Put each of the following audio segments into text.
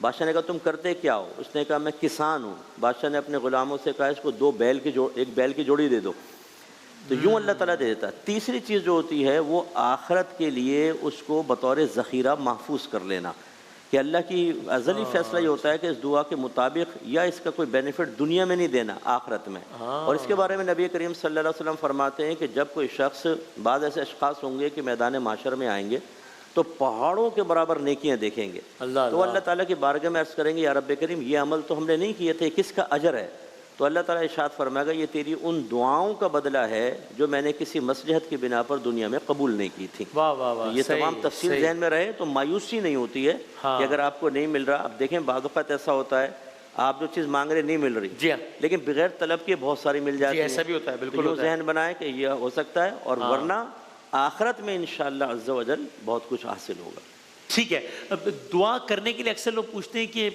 بادشاہ نے کہا تم کرتے کیا ہو؟ اس نے کہا میں کسان ہوں۔ بادشاہ نے اپنے غلاموں سے کہا اس کو ایک بیل کی جوڑی دے دو، تو یوں اللہ تعالیٰ دے دیتا ہے۔ تیسری چیز جو ہوتی ہے وہ آخرت کے لیے اس کو بطور ذخیرہ محفوظ کر لینا، کہ اللہ کی ازلی فیصلہ یہ ہوتا ہے کہ اس دعا کے مطابق یا اس کا کوئی بینیفٹ دنیا میں نہیں دینا، آخرت میں۔ اور اس کے بارے میں نبی کریم صلی اللہ علیہ وسلم فرماتے ہیں کہ جب کوئی شخص، بعض ایسے اشخاص ہوں گے کہ میدان محشر میں آئیں گے تو پہاڑوں کے برابر نیکیاں دیکھیں گے، تو اللہ تعالیٰ کی بارگاہ میں عرض کریں گے یا رب کریم یہ عمل تو ہم نے نہیں کیے تھے، کس کا اجر ہے؟ تو اللہ تعالیٰ ارشاد فرمائے گا یہ تیری ان دعاؤں کا بدلہ ہے جو میں نے کسی مصلحت کی بنا پر دنیا میں قبول نہیں کی تھی۔ واہ واہ واہ، یہ صحیح، تمام تفصیل صحیح۔ ذہن میں رہے تو مایوسی نہیں ہوتی ہے کہ اگر آپ کو نہیں مل رہا۔ اب دیکھیں بعض اوقات ایسا ہوتا ہے آپ جو چیز مانگ رہے نہیں مل رہی، جی ہاں، لیکن بغیر طلب کے بہت ساری مل جاتی جی ہیں۔ ایسا بھی ہوتا ہے، تو بالکل یوں ہوتا ہے۔ ذہن بنائے کہ یہ ہو سکتا ہے، اور ورنہ آخرت میں انشاءاللہ عز و جل بہت کچھ حاصل ہوگا۔ ٹھیک ہے، اب دعا کرنے کے لیے اکثر لوگ پوچھتے ہیں کہ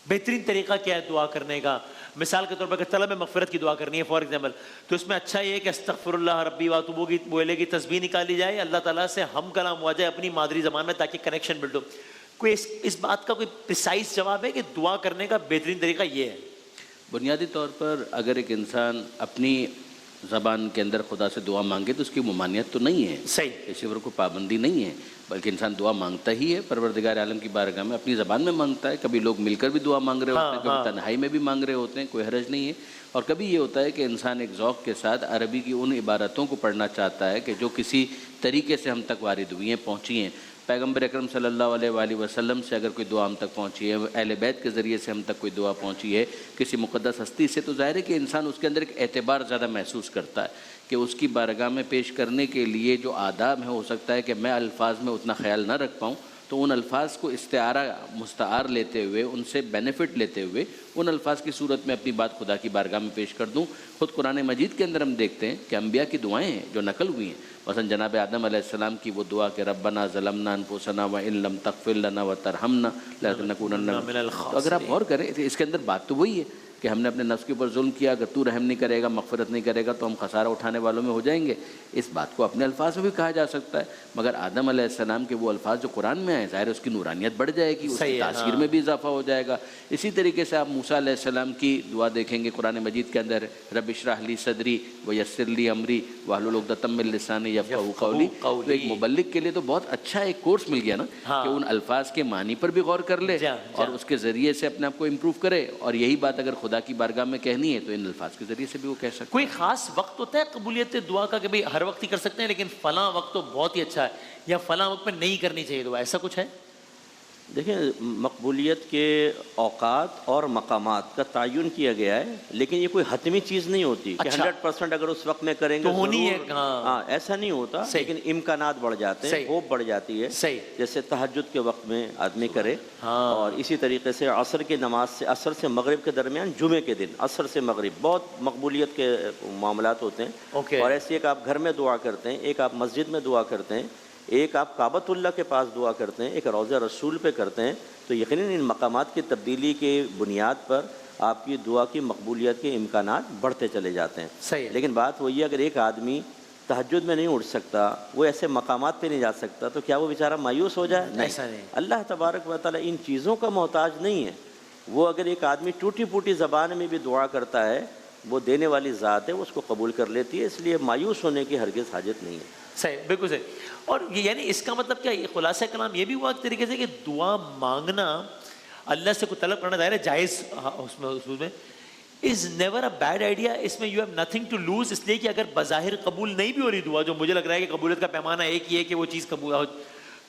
بہترین طریقہ کیا ہے دعا کرنے کا؟ مثال کے طور پر اگر طلب مغفرت کی دعا کرنی ہے فار ایگزامپل، تو اس میں اچھا یہ ہے کہ استغفر اللہ ربی واتوب کی بولے کی تسبیح نکالی جائے، اللہ تعالیٰ سے ہم کلام ہوا جائے اپنی مادری زبان میں تاکہ کنیکشن بلڈ ہو۔ کوئی اس بات کا کوئی پریسائز جواب ہے کہ دعا کرنے کا بہترین طریقہ یہ ہے؟ بنیادی طور پر اگر ایک انسان اپنی زبان کے اندر خدا سے دعا مانگے تو اس کی ممانعت تو نہیں ہے، صحیح، کسی پر کوئی پابندی نہیں ہے، بلکہ انسان دعا مانگتا ہی ہے، پروردگار عالم کی بارگاہ میں اپنی زبان میں مانگتا ہے۔ کبھی لوگ مل کر بھی دعا مانگ رہے ہوتے ہیں، کبھی تنہائی میں بھی مانگ رہے ہوتے ہیں، کوئی حرج نہیں ہے۔ اور کبھی یہ ہوتا ہے کہ انسان ایک ذوق کے ساتھ عربی کی ان عبارتوں کو پڑھنا چاہتا ہے کہ جو کسی طریقے سے ہم تک وارد ہوئی ہیں، پہنچی ہیں۔ پیغمبر اکرم صلی اللہ علیہ وآلہ وسلم سے اگر کوئی دعا ہم تک پہنچی ہے، اہل بیت کے ذریعے سے ہم تک کوئی دعا پہنچی ہے کسی مقدس ہستی سے، تو ظاہر ہے کہ انسان اس کے اندر ایک اعتبار زیادہ محسوس کرتا ہے کہ اس کی بارگاہ میں پیش کرنے کے لیے جو آداب ہیں، ہو سکتا ہے کہ میں الفاظ میں اتنا خیال نہ رکھ پاؤں، تو ان الفاظ کو استعارہ مستعار لیتے ہوئے، ان سے بینیفٹ لیتے ہوئے ان الفاظ کی صورت میں اپنی بات خدا کی بارگاہ میں پیش کر دوں۔ خود قرآن مجید کے اندر ہم دیکھتے ہیں کہ انبیاء کی دعائیں ہیں جو نقل ہوئی ہیں، مثلا جناب آدم علیہ السلام کی وہ دعا کہ ربنا ظلمنا انفسنا وان لم تغفر لنا وترحمنا لنکونن من الخاسرین۔ تو اگر آپ غور کریں تو اس کے اندر بات تو وہی ہے کہ ہم نے اپنے نفس کے اوپر ظلم کیا، اگر تو رحم نہیں کرے گا، مغفرت نہیں کرے گا، تو ہم خسارہ اٹھانے والوں میں ہو جائیں گے۔ اس بات کو اپنے الفاظ میں بھی کہا جا سکتا ہے، مگر آدم علیہ السلام کے وہ الفاظ جو قرآن میں آئے، ظاہر ہے اس کی نورانیت بڑھ جائے گی، اس کی تاثیر میں بھی اضافہ ہو جائے گا۔ اسی طریقے سے آپ موسیٰ علیہ السلام کی دعا دیکھیں گے قرآن مجید کے اندر، رب اشرح لی صدری ویسر لی امری واحلل عقدۃ من لسانی یفقہوا قولی۔ تو ایک مبلغ کے لیے تو بہت اچھا ایک کورس مل گیا نا کہ ان الفاظ کے معنی پر بھی غور کر لے اور اس کے ذریعے سے اپنے آپ کو امپروو کرے، اور یہی بات اگر خدا کی بارگاہ میں کہنی ہے تو ان الفاظ کے ذریعے سے بھی وہ کہہ سکتے ہیں۔ کوئی خاص وقت ہوتا ہے قبولیت دعا کا کہ بھئی ہر وقت ہی کر سکتے ہیں لیکن فلاں وقت تو بہت ہی اچھا ہے، یا فلاں وقت پہ نہیں کرنی چاہیے دعا، ایسا کچھ ہے؟ دیکھیں مقبولیت کے اوقات اور مقامات کا تعین کیا گیا ہے، لیکن یہ کوئی حتمی چیز نہیں ہوتی کہ 100% اگر اس وقت میں کریں گے تو ہونی ہے۔ ہاں ایسا نہیں ہوتا، لیکن امکانات بڑھ جاتے ہیں، ہوپ بڑھ جاتی ہے۔ جیسے تہجد کے وقت میں آدمی کرے، اور اسی طریقے سے عصر کی نماز سے، عصر سے مغرب کے درمیان جمعے کے دن عصر سے مغرب بہت مقبولیت کے معاملات ہوتے ہیں۔ اور ایسی ایک آپ گھر میں دعا کرتے ہیں، ایک آپ مسجد میں دعا کرتے ہیں، ایک آپ کعبۃ اللہ کے پاس دعا کرتے ہیں، ایک روضہ رسول پہ کرتے ہیں، تو یقیناً ان مقامات کی تبدیلی کے بنیاد پر آپ کی دعا کی مقبولیت کے امکانات بڑھتے چلے جاتے ہیں۔ لیکن بات وہی ہے اگر ایک آدمی تہجد میں نہیں اٹھ سکتا، وہ ایسے مقامات پہ نہیں جا سکتا، تو کیا وہ بیچارہ مایوس ہو جائے؟ نہیں، اللہ تبارک و تعالیٰ ان چیزوں کا محتاج نہیں ہے۔ وہ اگر ایک آدمی ٹوٹی پھوٹی زبان میں بھی دعا کرتا ہے، وہ دینے والی ذات ہے، وہ اس کو قبول کر لیتی ہے، اس لیے مایوس ہونے کی ہرگز حاجت نہیں ہے۔ صحیح، بالکل صحیح۔ اور یعنی اس کا مطلب کیا، خلاصہ کلام یہ بھی ہوا ایک طریقے سے کہ دعا مانگنا، اللہ سے کوئی طلب کرنا ظاہر ہے جائز اس میں is never a bad idea, اس میں you have nothing to lose, اس لیے کہ اگر بظاہر قبول نہیں بھی ہو رہی دعا، جو مجھے لگ رہا ہے کہ قبولیت کا پیمانہ ایک ہی ہے کہ وہ چیز قبول ہو،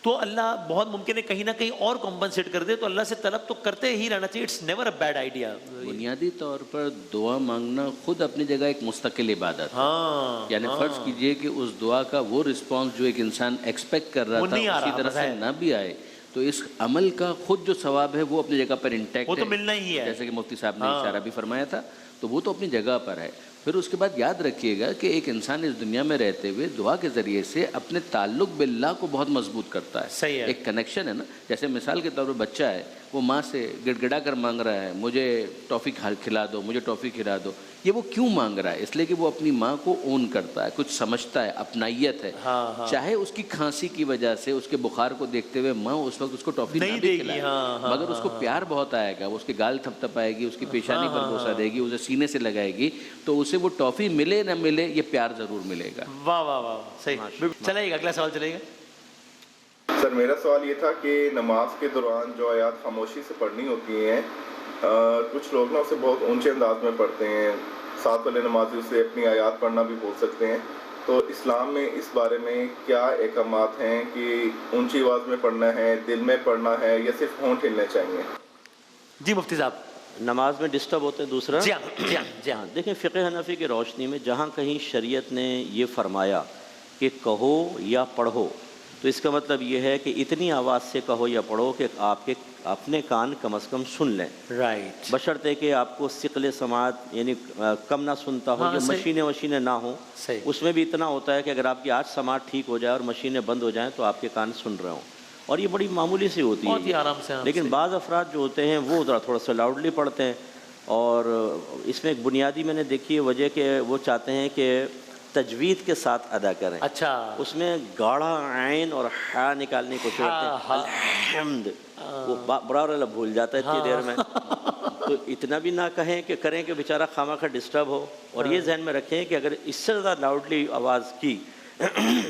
تو اللہ بہت ممکن ہے کہیں نہ کہیں اور کمپنسیٹ کر دے، تو اللہ سے طلب تو کرتے ہی رہنا چاہیے، it's never a bad idea. بنیادی طور پر دعا مانگنا خود اپنی جگہ ایک مستقل عبادت ہے، یعنی فرض کیجئے کہ اس دعا کا وہ رسپانس جو ایک انسان ایکسپیکٹ کر رہا تھا اسی طرح سے نہ بھی آئے، تو اس عمل کا خود جو ثواب ہے وہ اپنی جگہ پر انٹیکٹ ہے، وہ تو ملنا ہی ہے، جیسے کہ مفتی صاحب نے اشارہ بھی فرمایا تھا، تو وہ تو اپنی جگہ پر ہے۔ پھر اس کے بعد یاد رکھیے گا کہ ایک انسان اس دنیا میں رہتے ہوئے دعا کے ذریعے سے اپنے تعلق باللہ کو بہت مضبوط کرتا ہے، ایک کنیکشن ہے نا۔ جیسے مثال کے طور پر بچہ ہے، وہ ماں سے گڑ گڑا کر مانگ رہا ہے مجھے ٹافی کھلا دو، مجھے ٹافی کھلا دو، یہ وہ کیوں مانگ رہا ہے؟ اس لیے کہ وہ اپنی ماں کو اون کرتا ہے، کچھ سمجھتا ہے، اپنائیت ہے۔ چاہے اس کی کھانسی کی وجہ سے، اس کے بخار کو دیکھتے ہوئے ماں اس وقت اس کو ٹافی نہیں دے گی، مگر اس کو پیار بہت آئے گا، وہ اس کے گال تھپ تھپائے گی، اس کی پیشانی پر بوسہ دے گی، اسے سینے سے لگائے گی، تو اسے وہ ٹافی ملے نہ ملے یہ پیار ضرور ملے گا۔ واہ واہ واہ، صحیح۔ چلائیے گا، اگلا سوال چلے گا۔ سر میرا سوال یہ تھا کہ نماز کے دوران جو آیات خاموشی سے پڑھنی ہوتی ہیں، کچھ لوگ نا اسے بہت اونچے انداز میں پڑھتے ہیں، ساتھ والے نمازی اسے اپنی آیات پڑھنا بھی بھول سکتے ہیں، تو اسلام میں اس بارے میں کیا احکامات ہیں کہ اونچی آواز میں پڑھنا ہے، دل میں پڑھنا ہے، یا صرف ہونٹ ہلنے چاہیے؟ جی مفتی صاحب۔ نماز میں ڈسٹرب ہوتے ہیں دوسرا؟ جی ہاں۔ دیکھیں فقہ حنفی کی روشنی میں جہاں کہیں شریعت نے یہ فرمایا کہ کہو یا پڑھو، تو اس کا مطلب یہ ہے کہ اتنی آواز سے کہو یا پڑھو کہ آپ کے اپنے کان کم از کم سن لیں، رائٹ، بشرطے کہ آپ کو ثقل سماعت یعنی کم نہ سنتا ہو، یا مشینیں نہ ہوں۔ اس میں بھی اتنا ہوتا ہے کہ اگر آپ کی آج سماعت ٹھیک ہو جائے اور مشینیں بند ہو جائیں تو آپ کے کان سن رہے ہوں، اور یہ بڑی معمولی سی ہوتی ہے، بہت ہی آرام سے۔ لیکن بعض افراد جو ہوتے ہیں وہ تھوڑا سا لاؤڈلی پڑھتے ہیں، اور اس میں ایک بنیادی میں نے دیکھی ہے وجہ کہ وہ چاہتے ہیں کہ تجوید کے ساتھ ادا کریں۔ اچھا، اس میں گاڑھا عین اور ہا نکالنے کی کوشش کرتے ہیں، الحمد، وہ برار اللہ بھول جاتا ہے اتنی دیر میں، تو اتنا بھی نہ کہیں کہ کریں کہ بیچارہ خامہ کا ڈسٹرب ہو، اور یہ ذہن میں رکھیں کہ اگر اس سے زیادہ لاؤڈلی آواز کی،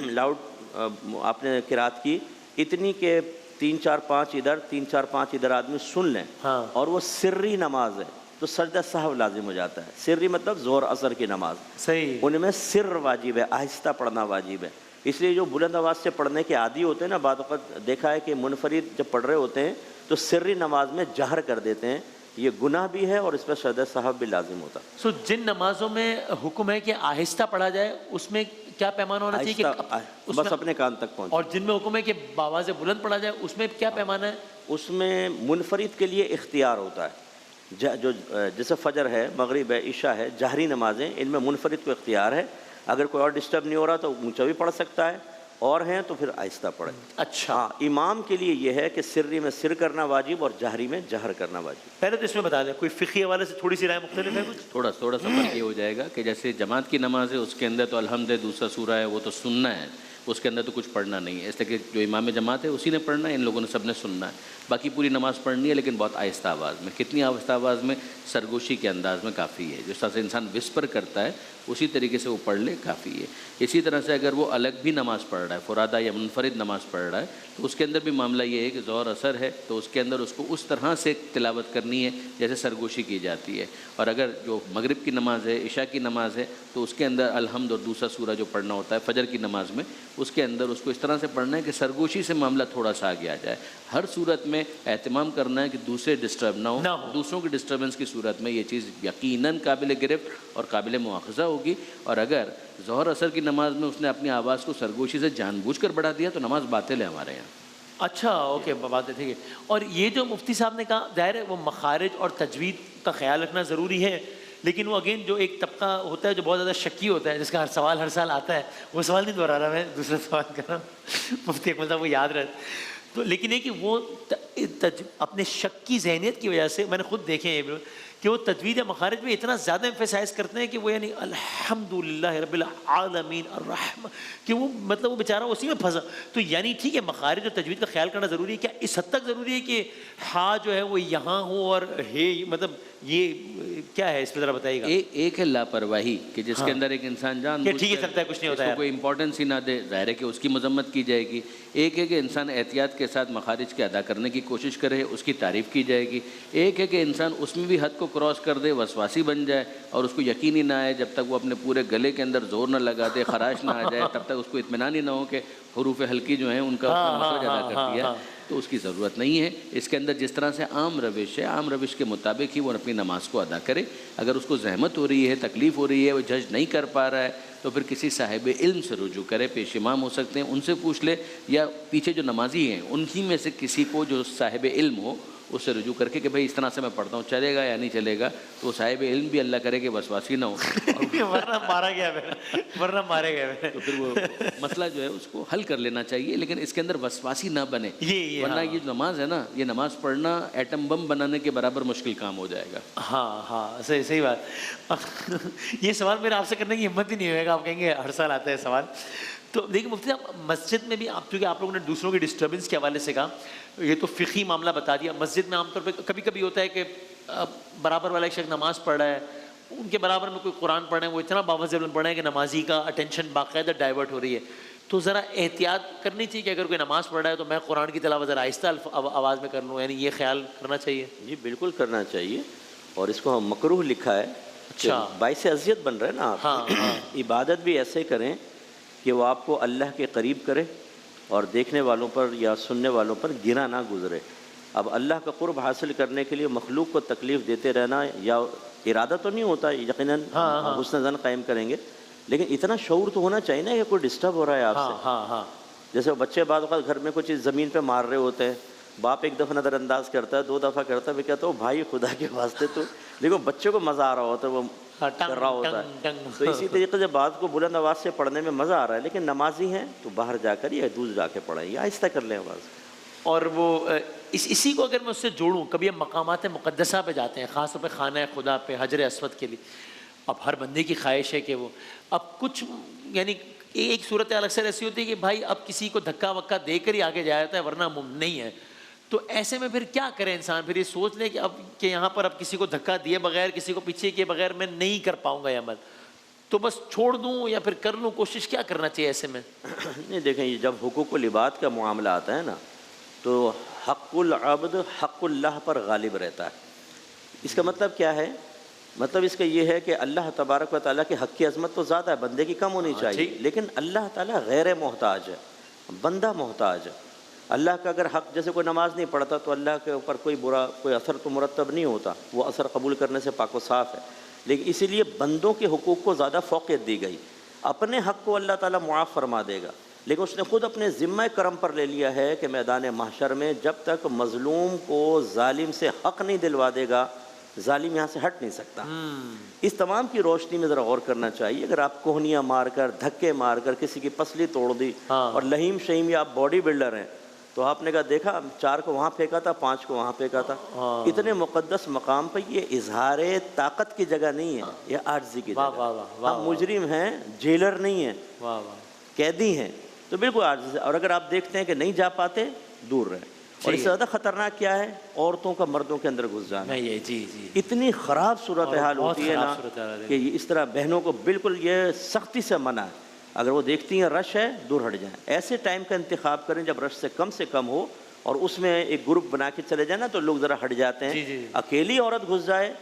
لاؤڈ آپ نے قرات کی اتنی کہ 3 4 5 ادھر 3 4 5 ادھر آدمی سن لیں، اور وہ سری نماز ہے تو سجدہ سہو لازم ہو جاتا ہے۔ سری مطلب زور اثر کی نماز، صحیح، ان میں سر واجب ہے، آہستہ پڑھنا واجب ہے۔ اس لیے جو بلند آواز سے پڑھنے کے عادی ہوتے ہیں نا، بعض اوقات دیکھا ہے کہ منفرد جب پڑھ رہے ہوتے ہیں تو سری نماز میں جہر کر دیتے ہیں، یہ گناہ بھی ہے اور اس پہ سجدہ سہو بھی لازم ہوتا ہے۔ جن نمازوں میں حکم ہے کہ آہستہ پڑھا جائے اس میں کیا پیمانہ ہونا چاہیے کہ بس اپنے کان تک پہنچے، اور جن میں حکم ہے کہ آواز بلند پڑھا جائے اس میں کیا پیمانہ ہے؟ اس میں منفرد کے لیے اختیار ہوتا ہے، جو جیسے فجر ہے، مغرب ہے، عشاء ہے، جہری نمازیں، ان میں منفرد کو اختیار ہے، اگر کوئی اور ڈسٹرب نہیں ہو رہا تو اونچا بھی پڑھ سکتا ہے، اور ہیں تو پھر آہستہ پڑھے۔ اچھا، ہاں، امام کے لیے یہ ہے کہ سری میں سر کرنا واجب اور جہری میں جہر کرنا واجب۔ پہلے تو اس میں بتا دیں کوئی فقہی حوالے سے تھوڑی سی رائے مختلف ہے کچھ؟ تھوڑا سا فرق یہ ہو جائے گا کہ جیسے جماعت کی نماز ہے اس کے اندر تو الحمد ہے، دوسرا سورہ ہے وہ تو سننا ہے، اس کے اندر تو کچھ پڑھنا نہیں ہے، اس لیے کہ جو امام جماعت ہے اسی نے پڑھنا ہے، ان لوگوں نے سب نے سننا ہے، باقی پوری نماز پڑھنی ہے لیکن بہت آہستہ آواز میں۔ کتنی آہستہ آواز میں؟ سرگوشی کے انداز میں کافی ہے، جس طرح سے انسان وسپر کرتا ہے اسی طریقے سے وہ پڑھ لے کافی ہے۔ اسی طرح سے اگر وہ الگ بھی نماز پڑھ رہا ہے، فرادہ یا منفرد نماز پڑھ رہا ہے، تو اس کے اندر بھی معاملہ یہ ہے کہ ظہر اثر ہے تو اس کے اندر اس کو اس طرح سے تلاوت کرنی ہے جیسے سرگوشی کی جاتی ہے، اور اگر جو مغرب کی نماز ہے، عشاء کی نماز ہے، تو اس کے اندر الحمد اور دوسرا سورہ جو پڑھنا ہوتا ہے فجر کی نماز میں، اس کے اندر اس کو اس طرح سے پڑھنا ہے کہ سرگوشی سے معاملہ تھوڑا سا آگے آ جائے۔ ہر صورت میں اہتمام کرنا ہے کہ دوسرے ڈسٹرب نہ ہو، دوسروں کی ڈسٹربنس کی صورت میں یہ چیز یقیناً قابل گرفت اور قابل مواخذہ ہوگی، اور اگر ظہر اثر کی نماز میں اس نے اپنی آواز کو سرگوشی سے جان بوجھ کر بڑھا دیا تو نماز باطل ہے ہمارے یہاں۔ اچھا، اوکے، بات ہے، ٹھیک ہے۔ اور یہ جو مفتی صاحب نے کہا، ظاہر ہے وہ مخارج اور تجوید کا خیال رکھنا ضروری ہے، لیکن وہ اگین جو ایک طبقہ ہوتا ہے جو بہت زیادہ شکی ہوتا ہے، جس کا ہر سال آتا ہے، وہ سوال نہیں دہرا رہا میں، دوسرا سوال کر رہا ہوں، مفتی اکمل صاحب وہ یاد رہتا تو، لیکن یہ کہ وہ اپنے شک کی ذہنیت کی وجہ سے میں نے خود دیکھے ہیں کہ وہ تجوید مخارج میں اتنا زیادہ ایمفیسائز کرتے ہیں کہ وہ یعنی الحمدللہ رب العالمین الرحمن، کہ وہ مطلب وہ بیچارہ اسی میں پھنسا۔ تو یعنی ٹھیک ہے مخارج اور تجوید کا خیال کرنا ضروری ہے، کیا اس حد تک ضروری ہے کہ ہا جو ہے وہ یہاں ہو اور ہے، مطلب یہ کیا ہے اس پہ ذرا بتائیے گا۔ ایک ہے لاپرواہی کہ جس کے اندر ایک انسان جان کہ ٹھیک ہے سکتا ہے کچھ نہیں ہوتا ہے، کوئی امپورٹنس ہی نہ دے، ظاہر ہے کہ اس کی مذمت کی جائے گی۔ ایک ہے کہ انسان احتیاط کے ساتھ مخارج کے ادا کرنے کی کوشش کرے، اس کی تعریف کی جائے گی۔ ایک ہے کہ انسان اس میں بھی حد کو کراس کر دے، وسواسی بن جائے اور اس کو یقین ہی نہ آئے، جب تک وہ اپنے پورے گلے کے اندر زور نہ لگا دے، خراش نہ آ جائے، تب تک اس کو اطمینان ہی نہ ہو کہ حروف ہلکی جو ہیں ان کا مخرج ادا کر دیا، تو اس کی ضرورت نہیں ہے۔ اس کے اندر جس طرح سے عام روش ہے، عام روش کے مطابق ہی وہ اپنی نماز کو ادا کرے۔ اگر اس کو زحمت ہو رہی ہے، تکلیف ہو رہی ہے، وہ جج نہیں کر پا رہا ہے، تو پھر کسی صاحب علم سے رجوع کرے، پیش امام ہو سکتے ہیں، ان سے پوچھ لے، یا پیچھے جو نمازی ہیں انہی میں سے کسی کو جو صاحب علم ہو اس سے رجوع کر کے کہ بھائی اس طرح سے میں پڑھتا ہوں, چلے گا یا نہیں چلے گا, تو صاحب علم بھی اللہ کرے کہ وسواسی نہ ہو, ورنہ مارا گیا ورنہ مارے گئے. تو پھر وہ مسئلہ جو ہے اس کو حل کر لینا چاہیے, لیکن اس کے اندر وسواسی نہ بنے, ورنہ یہ نماز ہے نا, یہ نماز پڑھنا ایٹم بم بنانے کے برابر مشکل کام ہو جائے گا. ہاں صحیح بات. یہ سوال میرا آپ سے کرنے کی ہمت ہی نہیں ہوئے گا, آپ کہیں گے ہر سال آتا ہے سوال. تو دیکھیں مفتی صاحب, مسجد میں بھی آپ, کیونکہ آپ لوگوں نے دوسروں کی ڈسٹربنس کے حوالے سے کہا, یہ تو فقہی معاملہ بتا دیا. مسجد میں عام طور پہ کبھی کبھی ہوتا ہے کہ برابر والا ایک شخص نماز پڑھ رہا ہے, ان کے برابر میں کوئی قرآن پڑھ رہے ہیں, وہ اتنا باوجہ پڑھ رہے ہیں کہ نمازی کا اٹینشن باقاعدہ ڈائیورٹ ہو رہی ہے. تو ذرا احتیاط کرنی چاہیے کہ اگر کوئی نماز پڑھ رہا ہے تو میں قرآن کی تلاوت ذرا آہستہ آواز میں کر لوں, یعنی یہ خیال کرنا چاہیے. جی بالکل کرنا چاہیے, اور اس کو ہم مکروہ لکھا ہے. اچھا, باعث اذیت بن رہے ہیں نا آپ. ہاں. عبادت بھی ایسے کریں کہ وہ آپ کو اللہ کے قریب کرے اور دیکھنے والوں پر یا سننے والوں پر گرا نہ گزرے. اب اللہ کا قرب حاصل کرنے کے لیے مخلوق کو تکلیف دیتے رہنا, یا ارادہ تو نہیں ہوتا, یقیناً حسن ظن قائم کریں گے, لیکن اتنا شعور تو ہونا چاہیے نا کہ کوئی ڈسٹرب ہو رہا ہے آپ سے. جیسے بچے بعض اوقات گھر میں کوئی چیز زمین پہ مار رہے ہوتے ہیں, باپ ایک دفعہ نظر انداز کرتا ہے, 2 دفعہ کرتا ہے, میں کہتا ہوں بھائی خدا کے واسطے تو دیکھو, بچے کو مزہ آ رہا ہوتا ہے, وہ کر رہا ہوتا ہے. تو اسی طریقے سے بات کو بلند آواز سے پڑھنے میں مزہ آ رہا ہے, لیکن نمازی ہیں تو باہر جا کر یا دور جا کے پڑھیں, یا آہستہ کر لیں آواز. اور وہ اسی کو اگر میں اس سے جوڑوں, کبھی ہم مقامات مقدسہ پہ جاتے ہیں, خاص طور پہ خانہ خدا پہ, حجر اسود کے لیے. اب ہر بندے کی خواہش ہے کہ وہ, اب کچھ یعنی ایک صورت اکثر ایسی ہوتی ہے کہ بھائی اب کسی کو دھکا وکا دے کر ہی آگے جایا جاتا ہے, ورنہ نہیں ہے. تو ایسے میں پھر کیا کرے انسان, پھر یہ سوچ لے کہ اب کہ یہاں پر اب کسی کو دھکا دیے بغیر, کسی کو پیچھے کیے بغیر میں نہیں کر پاؤں گا یہ عمل, تو بس چھوڑ دوں یا پھر کر لوں, کوشش کیا کرنا چاہیے ایسے میں؟ نہیں دیکھیں, یہ جب حقوق العباد کا معاملہ آتا ہے نا, تو حق العبد حق اللہ پر غالب رہتا ہے. اس کا مطلب کیا ہے؟ مطلب اس کا یہ ہے کہ اللہ تبارک و تعالیٰ کے حق کی عظمت تو زیادہ ہے, بندے کی کم ہونی چاہیے, لیکن اللہ تعالیٰ غیر محتاج ہے, بندہ محتاج ہے. اللہ کا اگر حق, جیسے کوئی نماز نہیں پڑھتا تو اللہ کے اوپر کوئی برا کوئی اثر تو مرتب نہیں ہوتا, وہ اثر قبول کرنے سے پاک و صاف ہے. لیکن اسی لیے بندوں کے حقوق کو زیادہ فوقیت دی گئی. اپنے حق کو اللہ تعالیٰ معاف فرما دے گا, لیکن اس نے خود اپنے ذمہ کرم پر لے لیا ہے کہ میدان محشر میں جب تک مظلوم کو ظالم سے حق نہیں دلوا دے گا, ظالم یہاں سے ہٹ نہیں سکتا. اس تمام کی روشنی میں ذرا غور کرنا چاہیے. اگر آپ کوہنیاں مار کر, دھکے مار کر کسی کی پسلی توڑ دی, اور لہیم شہیم یا آپ باڈی بلڈر ہیں, تو آپ نے کہا دیکھا 4 کو وہاں پھینکا تھا, 5 کو وہاں پھینکا تھا. اتنے مقدس مقام پہ یہ اظہار طاقت کی جگہ نہیں ہے, یہ عاجزی کی جگہ. ہم مجرم ہیں, جیلر نہیں ہیں, قیدی ہیں, تو بالکل عاجز ہے. اور اگر آپ دیکھتے ہیں کہ نہیں جا پاتے, دور رہیں. اور اس سے زیادہ خطرناک کیا ہے؟ عورتوں کا مردوں کے اندر گھس جانا. جی اتنی خراب صورتحال ہوتی ہے نا کہ اس طرح بہنوں کو بالکل یہ سختی سے منع ہے. اگر وہ دیکھتی ہیں رش ہے, دور ہٹ جائیں. ایسے ٹائم کا انتخاب کریں جب رش سے کم ہو, اور اس میں ایک گروپ بنا کے چلے جائیں نا, تو لوگ ذرا ہٹ جاتے ہیں. اکیلی عورت گھس جائے,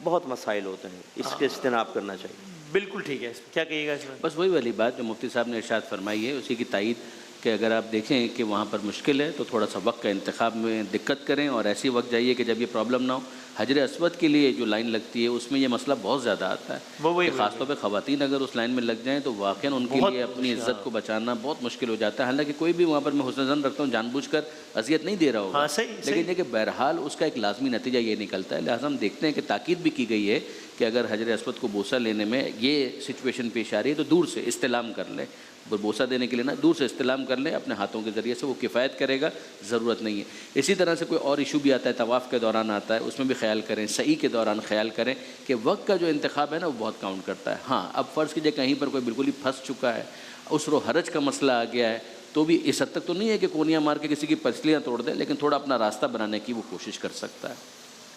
بہت مسائل ہوتے ہیں, اس کے اجتناب کرنا چاہیے. بالکل ٹھیک ہے. کیا کہیے گا اس میں؟ بس وہی والی بات جو مفتی صاحب نے ارشاد فرمائی ہے, اسی کی تائید کہ اگر آپ دیکھیں کہ وہاں پر مشکل ہے تو تھوڑا سا وقت کا انتخاب میں دقت کریں, اور ایسی وقت جائیے کہ جب یہ پرابلم نہ ہو. حجر اسود کے لیے جو لائن لگتی ہے اس میں یہ مسئلہ بہت زیادہ آتا ہے, کہ خاص طور پہ خواتین اگر اس لائن میں لگ جائیں تو واقعاً ان کے لیے اپنی عزت کو بچانا بہت مشکل ہو جاتا ہے. حالانکہ کوئی بھی وہاں پر میں حسن ظن رکھتا ہوں جان بوجھ کر اذیت نہیں دے رہا ہوگا, لیکن یہ کہ بہرحال اس کا ایک لازمی نتیجہ یہ نکلتا ہے. لہٰذا ہم دیکھتے ہیں کہ تاکید بھی کی گئی ہے کہ اگر حجر اسود کو بوسہ لینے میں یہ سچویشن پیش آ رہی ہے تو دور سے استلام کر لیں. بوسہ دینے کے لیے نا, دور سے استلام کر لیں اپنے ہاتھوں کے ذریعے سے, وہ کفایت کرے گا, ضرورت نہیں ہے. اسی طرح سے کوئی اور ایشو بھی آتا ہے, طواف کے دوران آتا ہے, اس میں بھی خیال کریں. سعی کے دوران خیال کریں کہ وقت کا جو انتخاب ہے نا وہ بہت کاؤنٹ کرتا ہے. ہاں اب فرض کیجیے کہیں پر کوئی بالکل ہی پھنس چکا ہے, عسر و حرج کا مسئلہ آ گیا ہے, تو بھی اس حد تک تو نہیں ہے کہ کونیاں مار کے کسی کی پسلیاں توڑ دے, لیکن تھوڑا اپنا راستہ بنانے کی وہ کوشش کر سکتا ہے.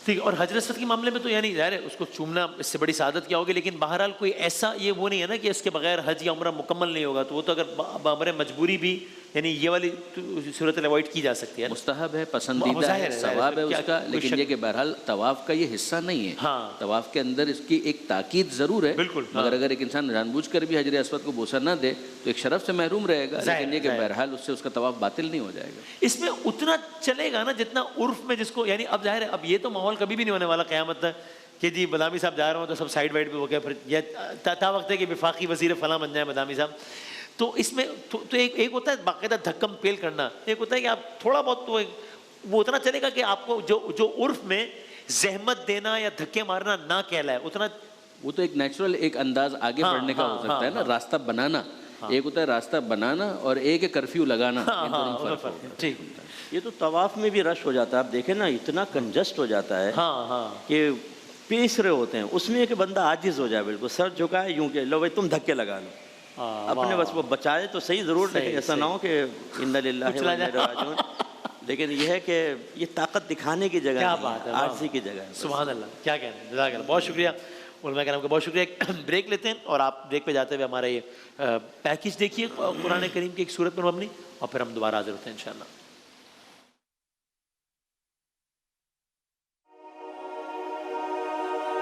ٹھیک. اور حجر اسود کے معاملے میں تو یعنی ظاہر ہے اس کو چومنا اس سے بڑی سعادت کیا ہوگی, لیکن بہرحال کوئی ایسا یہ وہ نہیں ہے نا کہ اس کے بغیر حج یا عمرہ مکمل نہیں ہوگا, تو وہ تو اگر بامر مجبوری بھی یعنی یہ والی صورت اوائڈ کی جا سکتی ہے. مستحب ہے, پسندیدہ ہے, ثواب ہے اس کا, لیکن یہ کہ بہرحال طواف کا یہ حصہ نہیں ہے. طواف کے اندر اس کی ایک تاکید ضرور ہے, مگر اگر ایک انسان جان بوجھ کر بھی حجر اسود کو بوسہ نہ دے تو ایک شرف سے محروم رہے گا, لیکن یہ کہ بہرحال اس سے اس کا طواف باطل نہیں ہو جائے گا. اس میں اتنا چلے گا نا جتنا عرف میں جس کو, یعنی اب ظاہر ہے اب یہ تو ماحول کبھی بھی نہیں ہونے والا قیامت تک کہ جی بادامی صاحب جا رہے ہوں تو سب سائڈ وائڈ پہ ہو گیا, پھر یہ تا وقت ہے کہ وفاقی وزیر فلاں بن جائیں بادامی صاحب. تو اس میں تو ایک ہوتا ہے باقاعدہ دھکم پیل کرنا, ایک ہوتا ہے کہ آپ تھوڑا بہت تو وہ اتنا چلے گا کہ آپ کو جو عرف میں زحمت دینا یا دھکے مارنا نہ کہلائے اتنا. وہ تو ایک نیچرل ایک انداز آگے بڑھنے کا ہو سکتا ہے نا, راستہ بنانا. ایک ہوتا ہے راستہ بنانا اور ایک ہے کرفیو لگانا. ٹھیک. یہ تو طواف میں بھی رش ہو جاتا ہے, آپ دیکھیں نا اتنا کنجسٹ ہو جاتا ہے کہ پیس رہے ہوتے ہیں, اس میں کہ بندہ عاجز ہو جائے, بالکل سر جھکائے یوں کہ لو بھائی تم دھکے لگا لو اپنے, بس وہ بچائے تو صحیح ضرور, لیکن ایسا نہ ہو کہ انا للہ و انا الیہ راجعون. لیکن یہ ہے کہ یہ طاقت دکھانے کی جگہ ہے, عاجزی کی جگہ ہے. سبحان اللہ, کیا کہنا ہے, جزاک اللہ, بہت شکریہ علماء کرام کا, بہت شکریہ. ایک بریک لیتے ہیں اور آپ بریک پہ جاتے ہوئے ہمارا یہ پیکیج دیکھیے قرآن کریم کی ایک سورت پر مبنی, اور پھر ہم دوبارہ حاضر ہوتے ہیں انشاءاللہ.